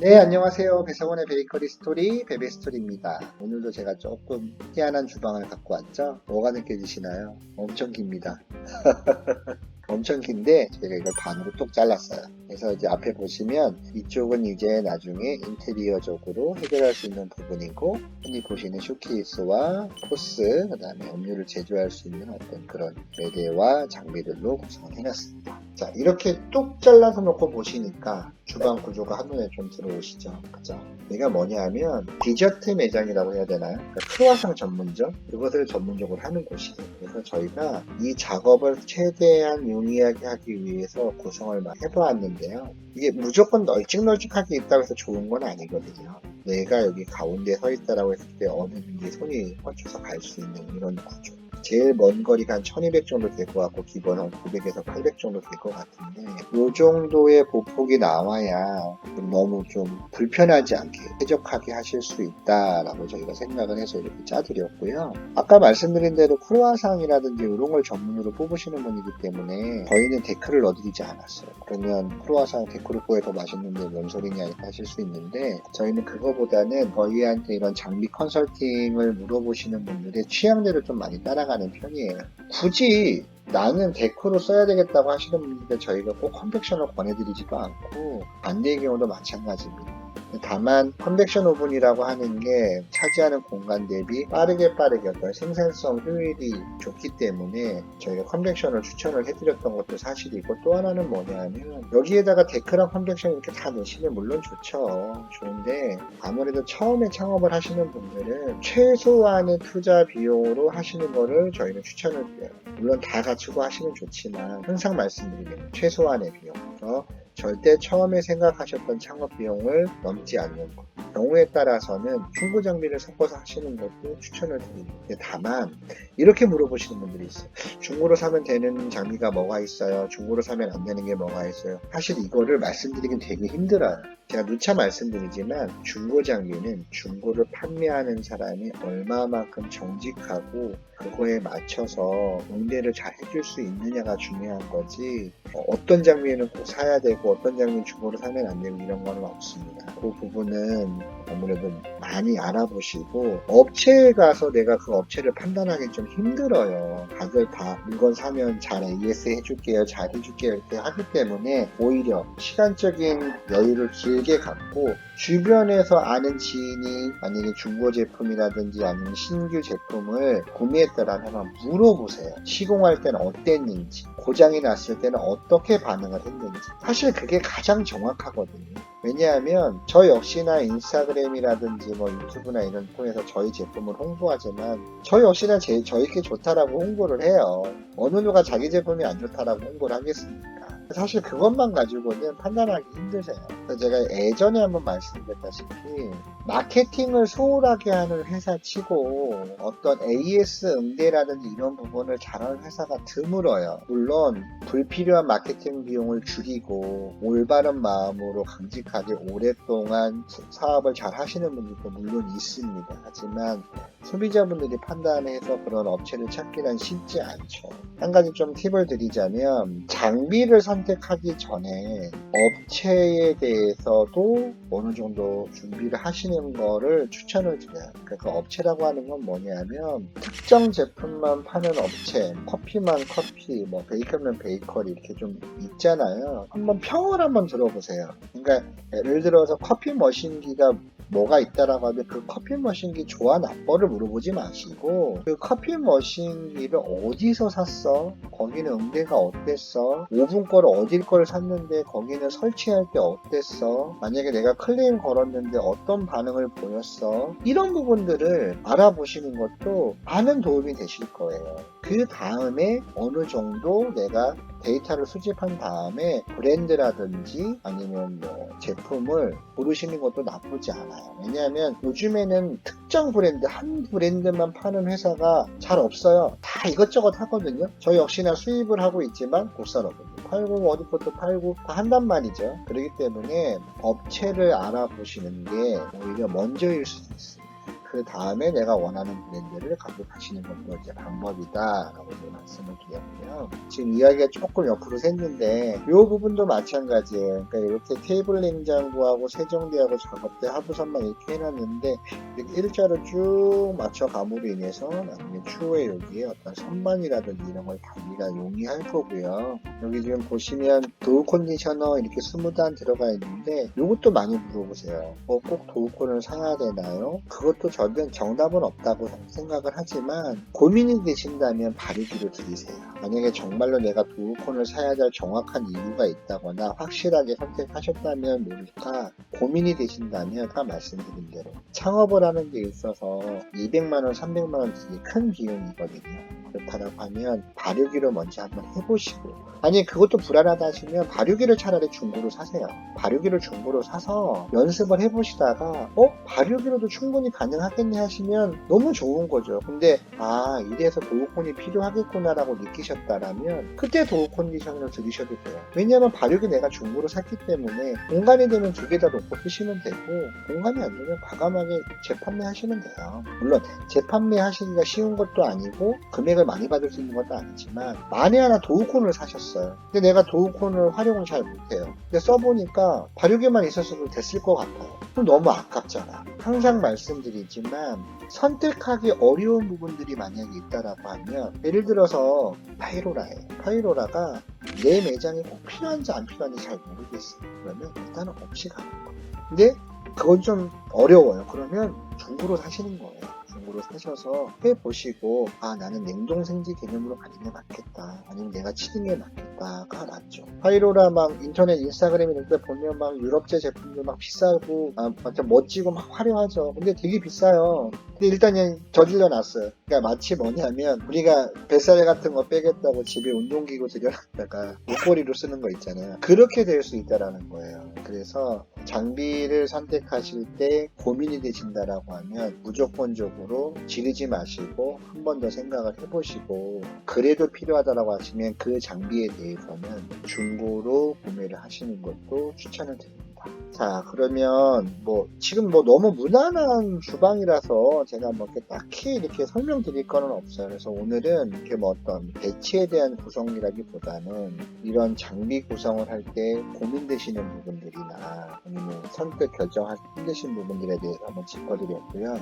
네, 안녕하세요. 배성원의 베이커리 스토리, 베베스토리입니다. 오늘도 제가 조금 희한한 주방을 갖고 왔죠? 뭐가 느껴지시나요? 엄청 깁니다. 엄청 긴데 제가 이걸 반으로 뚝 잘랐어요. 그래서 이제 앞에 보시면 이쪽은 이제 나중에 인테리어적으로 해결할 수 있는 부분이고, 흔히 보시는 쇼케이스와 포스, 그 다음에 음료를 제조할 수 있는 어떤 그런 매대와 장비들로 구성을 해놨습니다. 자, 이렇게 뚝 잘라서 놓고 보시니까 주방 구조가 한눈에 좀 들어오시죠? 그죠? 얘가 뭐냐 하면 디저트 매장이라고 해야 되나요? 그러니까 크루아상 전문점? 이것을 전문적으로 하는 곳이에요. 그래서 저희가 이 작업을 최대한 용이하게 하기 위해서 구성을 막 해보았는데요. 이게 무조건 널찍널찍하게 있다고 해서 좋은 건 아니거든요. 내가 여기 가운데 서 있다라고 했을 때 어느든지 손이 뻗쳐서 갈 수 있는 이런 구조. 제일 먼 거리가 한 1200 정도 될 것 같고 기본 한 900에서 800 정도 될 것 같은데 이 정도의 보폭이 나와야 너무 좀 불편하지 않게 쾌적하게 하실 수 있다라고 저희가 생각을 해서 이렇게 짜드렸고요. 아까 말씀드린 대로 크루아상이라든지 이런 걸 전문으로 뽑으시는 분이기 때문에 저희는 데크를 넣어드리지 않았어요. 그러면 크루아상 데크를 구해 더 맛있는데 뭔 소리냐 하실 수 있는데 저희는 그거보다는 저희한테 이런 장비 컨설팅을 물어보시는 분들의 취향대로 좀 많이 따라가는 편이에요. 굳이 나는 데코로 써야 되겠다고 하시는 분들께 저희가 꼭 컨벡션을 권해드리지도 않고 반대의 경우도 마찬가지입니다. 다만 컨벡션 오븐이라고 하는 게 차지하는 공간 대비 빠르게 어떤 생산성 효율이 좋기 때문에 저희가 컨벡션을 추천을 해드렸던 것도 사실이고, 또 하나는 뭐냐 하면 여기에다가 데크랑 컨벡션 이렇게 다 넣으시면 물론 좋은데 아무래도 처음에 창업을 하시는 분들은 최소한의 투자 비용으로 하시는 거를 저희는 추천을 드려요. 물론 다 갖추고 하시면 좋지만 항상 말씀드리면 최소한의 비용, 절대 처음에 생각하셨던 창업 비용을 넘지 않는 것. 경우에 따라서는 중고 장비를 섞어서 하시는 것도 추천을 드립니다. 다만 이렇게 물어보시는 분들이 있어요. 중고로 사면 되는 장비가 뭐가 있어요? 중고로 사면 안 되는 게 뭐가 있어요? 사실 이거를 말씀드리긴 되게 힘들어요. 제가 누차 말씀드리지만 중고 장비는 중고를 판매하는 사람이 얼마만큼 정직하고 그거에 맞춰서 응대를 잘 해줄 수 있느냐가 중요한 거지, 어떤 장비는 꼭 사야 되고 어떤 장비는 중고로 사면 안 되고 이런 거는 없습니다. 그 부분은 아무래도 많이 알아보시고, 업체에 가서 내가 그 업체를 판단하기 좀 힘들어요. 다들 다 물건 사면 잘 AS 해줄게요, 잘 해줄게요 이렇게 하기 때문에 오히려 시간적인 여유를 길게 갖고 주변에서 아는 지인이 만약에 중고 제품이라든지 아니면 신규 제품을 구매했더라면 한번 물어보세요. 시공할 때는 어땠는지, 고장이 났을 때는 어떻게 반응을 했는지. 사실 그게 가장 정확하거든요. 왜냐하면 저 역시나 인스타그램이라든지 뭐 유튜브나 이런 통해서 저희 제품을 홍보하지만 저 역시나 저희께 좋다라고 홍보를 해요. 어느 누가 자기 제품이 안 좋다라고 홍보를 하겠습니까? 사실 그것만 가지고는 판단하기 힘드세요. 그래서 제가 예전에 한번 말씀드렸다시피 마케팅을 소홀하게 하는 회사 치고 어떤 AS 응대라든지 이런 부분을 잘하는 회사가 드물어요. 물론 불필요한 마케팅 비용을 줄이고 올바른 마음으로 강직하게 오랫동안 사업을 잘 하시는 분들도 물론 있습니다. 하지만 소비자분들이 판단해서 그런 업체를 찾기는 쉽지 않죠. 한 가지 좀 팁을 드리자면 장비를 선택하기 전에 업체에 대해서도 어느 정도 준비를 하시는 거를 추천을 드려요. 그 업체라고 하는 건 뭐냐면 특정 제품만 파는 업체, 커피만 커피, 뭐 베이커리면 베이커리 이렇게 좀 있잖아요. 한번 평을 한번 들어보세요. 그러니까 예를 들어서 커피 머신기가 뭐가 있다라고 하면 그 커피 머신기 좋아 나빠를 물어보지 마시고 그 커피 머신기를 어디서 샀어? 거기는 응대가 어땠어? 오븐 거를 어딜 걸 샀는데 거기는 설치할 때 어땠어? 만약에 내가 클레임 걸었는데 어떤 반응을 보였어? 이런 부분들을 알아보시는 것도 많은 도움이 되실 거예요. 그 다음에 어느 정도 내가 데이터를 수집한 다음에 브랜드라든지 아니면 뭐 제품을 고르시는 것도 나쁘지 않아요. 왜냐하면 요즘에는 특정 브랜드, 한 브랜드만 파는 회사가 잘 없어요. 다 이것저것 하거든요. 저 역시나 수입을 하고 있지만 국산업은 팔고 어디 것도 팔고 다 한단 말이죠. 그렇기 때문에 업체를 알아보시는 게 오히려 먼저일 수도 있습니다. 그 다음에 내가 원하는 브랜드를 가격하시는 것도 이제 방법이다라고 말씀을 드렸고요. 지금 이야기가 조금 옆으로 샜는데 이 부분도 마찬가지예요. 그러니까 이렇게 테이블 냉장고하고 세정대하고 작업대 하부선만 이렇게 해놨는데 이렇게 일자로 쭉 맞춰 감으로 인해서 나중에 추후에 여기에 어떤 선반이라든지 이런 걸 달기가 용이할 거고요. 여기 지금 보시면 도우 컨디셔너 이렇게 20단 들어가 있는데 이것도 많이 물어보세요. 꼭 도우콘을 사야 되나요? 그것도 저는 정답은 없다고 생각을 하지만 고민이 되신다면 발휘기로 드리세요. 만약에 정말로 내가 도우콘을 사야 될 정확한 이유가 있다거나 확실하게 선택하셨다면 모를까 고민이 되신다면 아까 말씀드린 대로 창업을 하는 데 있어서 200만원, 300만원 되게 큰 비용이거든요. 그렇다고 하면 발효기로 먼저 한번 해보시고 아니 그것도 불안하다 하시면 발효기를 차라리 중고로 사세요. 발효기를 중고로 사서 연습을 해보시다가 발효기로도 충분히 가능하겠네 하시면 너무 좋은 거죠. 근데 이래서 도우콘이 필요하겠구나 라고 느끼셨다라면 그때 도우 컨디션을 들이셔도 돼요. 왜냐하면 발효기 내가 중고로 샀기 때문에 공간이 되면 두 개 다 놓고 쓰시면 되고 공간이 안 되면 과감하게 재판매 하시면 돼요. 물론 재판매 하시기가 쉬운 것도 아니고 금액을 많이 받을 수 있는 것도 아니지만 만에 하나 도우콘을 사셨어요. 근데 내가 도우콘을 활용을 잘 못해요. 근데 써보니까 발효기만 있었어도 됐을 것 같아요. 그럼 너무 아깝잖아. 항상 말씀드리지만 선택하기 어려운 부분들이 만약에 있다라고 하면 예를 들어서 파이로라예요. 파이로라가 내 매장에 꼭 필요한지 안 필요한지 잘 모르겠어요. 그러면 일단은 없이 가는 거예요. 근데 그건 좀 어려워요. 그러면 중고로 사시는 거예요. 중고로 사셔서 해보시고 나는 냉동생지 개념으로 가는 게 맞겠다. 아니면 내가 치는 게 맞겠다가 맞죠. 파이로라 막 인터넷 인스타그램 이런 데 보면 막 유럽제 제품들 막 비싸고 완전 멋지고 막 화려하죠. 근데 되게 비싸요. 근데 일단 그냥 저질러 놨어요. 그러니까 마치 뭐냐면 우리가 뱃살 같은 거 빼겠다고 집에 운동기구 들여놨다가 목걸이로 쓰는 거 있잖아요. 그렇게 될 수 있다라는 거예요. 그래서 장비를 선택하실 때 고민이 되신다라고 하면 무조건적으로 지르지 마시고 한 번 더 생각을 해보시고 그래도 필요하다라고 하시면 그 장비에 대해서는 중고로 구매를 하시는 것도 추천을 드립니다. 자, 그러면 지금 너무 무난한 주방이라서 제가 이렇게 딱히 이렇게 설명드릴 거는 없어요. 그래서 오늘은 이렇게 어떤 배치에 대한 구성이라기보다는 이런 장비 구성을 할 때 고민되시는 부분들이나 아니면 선택 결정할 때 힘드신 부분들에 대해서 한번 짚어드렸고요.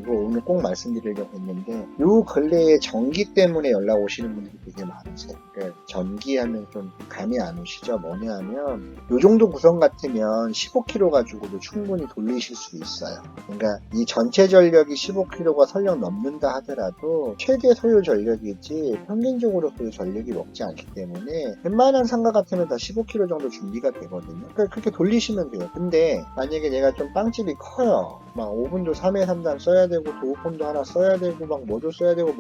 이거 오늘 꼭 말씀드리려고 했는데 요 근래에 전기 때문에 연락 오시는 분들이 되게 많으세요. 그러니까 전기 하면 좀 감이 안 오시죠? 뭐냐 하면 요 정도 구성 같으면 15kW 가지고도 충분히 돌리실 수 있어요. 그러니까 이 전체 전력이 15kW가 설령 넘는다 하더라도 최대 소요 전력이지 평균적으로 소요 전력이 먹지 않기 때문에 웬만한 상가 같으면 다 15kW 정도 준비가 되거든요. 그러니까 그렇게 돌리시면 돼요. 근데 만약에 내가 좀 빵집이 커요. 막 오븐도 3회 3단 써야 되고 도우콘도 하나 써야 되고 막 뭐도 써야 되고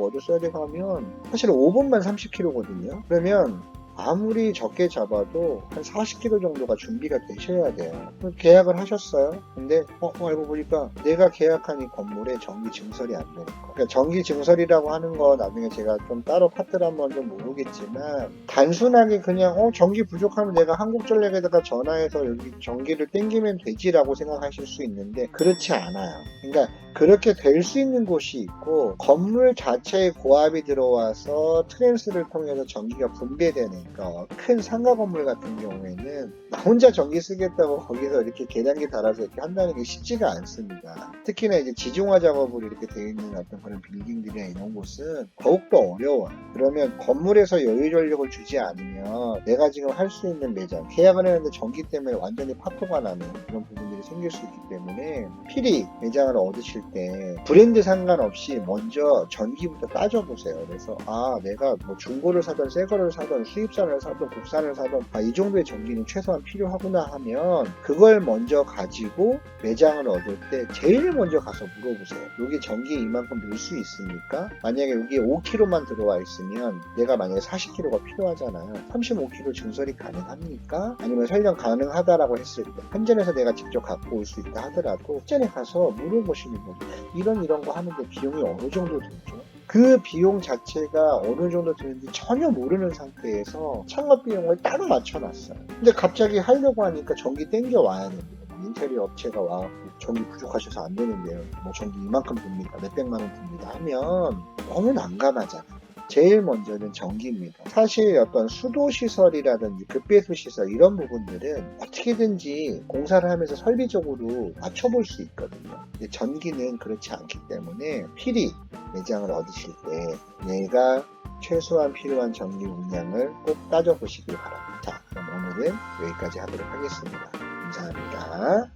하면 사실 오븐만 30kg거든요. 그러면 아무리 적게 잡아도 한 40kg 정도가 준비가 되셔야 돼요. 계약을 하셨어요. 근데 알고 보니까 내가 계약한 이 건물에 전기 증설이 안 되는 거. 그러니까 전기 증설이라고 하는 거 나중에 제가 좀 따로 파트를 한번 좀 모르겠지만 단순하게 그냥 전기 부족하면 내가 한국전력에다가 전화해서 여기 전기를 땡기면 되지라고 생각하실 수 있는데 그렇지 않아요. 그러니까 그렇게 될 수 있는 곳이 있고 건물 자체에 고압이 들어와서 트랜스를 통해서 전기가 분배되는 큰 상가 건물 같은 경우에는 나 혼자 전기 쓰겠다고 거기서 이렇게 계단기 달아서 이렇게 한다는 게 쉽지가 않습니다. 특히나 이제 지중화 작업으로 이렇게 되어 있는 어떤 그런 빌딩들이나 이런 곳은 더욱더 어려워요. 그러면 건물에서 여유 전력을 주지 않으면 내가 지금 할 수 있는 매장 계약을 했는데 전기 때문에 완전히 파토가 나는 그런 부분들이 생길 수 있기 때문에 필히 매장을 얻으실 때 브랜드 상관없이 먼저 전기부터 따져보세요. 그래서 내가 중고를 사든 새 거를 사든 수입산을 사든 국산을 사든 이 정도의 전기는 최소한 필요하구나 하면 그걸 먼저 가지고 매장을 얻을 때 제일 먼저 가서 물어보세요. 여기 전기에 이만큼 넣을 수 있습니까? 만약에 여기에 5kg만 들어와 있으면 내가 만약에 40kg가 필요하잖아요. 35kg 증설이 가능합니까? 아니면 설령 가능하다라고 했을 때 현장에서 내가 직접 갖고 올 수 있다 하더라도 현장에 가서 물어보시는 거죠. 이런 거 하는데 비용이 어느 정도 들죠? 그 비용 자체가 어느 정도 드는지 전혀 모르는 상태에서 창업 비용을 따로 맞춰놨어요. 근데 갑자기 하려고 하니까 전기 땡겨 와야 됩니다. 인테리어 업체가 와갖고 전기 부족하셔서 안 되는데요. 뭐 전기 이만큼 듭니다. 몇백만 원 듭니다. 하면 너무 난감하잖아. 제일 먼저는 전기입니다. 사실 어떤 수도시설이라든지 급배수시설 이런 부분들은 어떻게든지 공사를 하면서 설비적으로 맞춰볼 수 있거든요. 근데 전기는 그렇지 않기 때문에 필히 매장을 얻으실 때 내가 최소한 필요한 전기 용량을 꼭 따져보시길 바랍니다. 자, 그럼 오늘은 여기까지 하도록 하겠습니다. 감사합니다.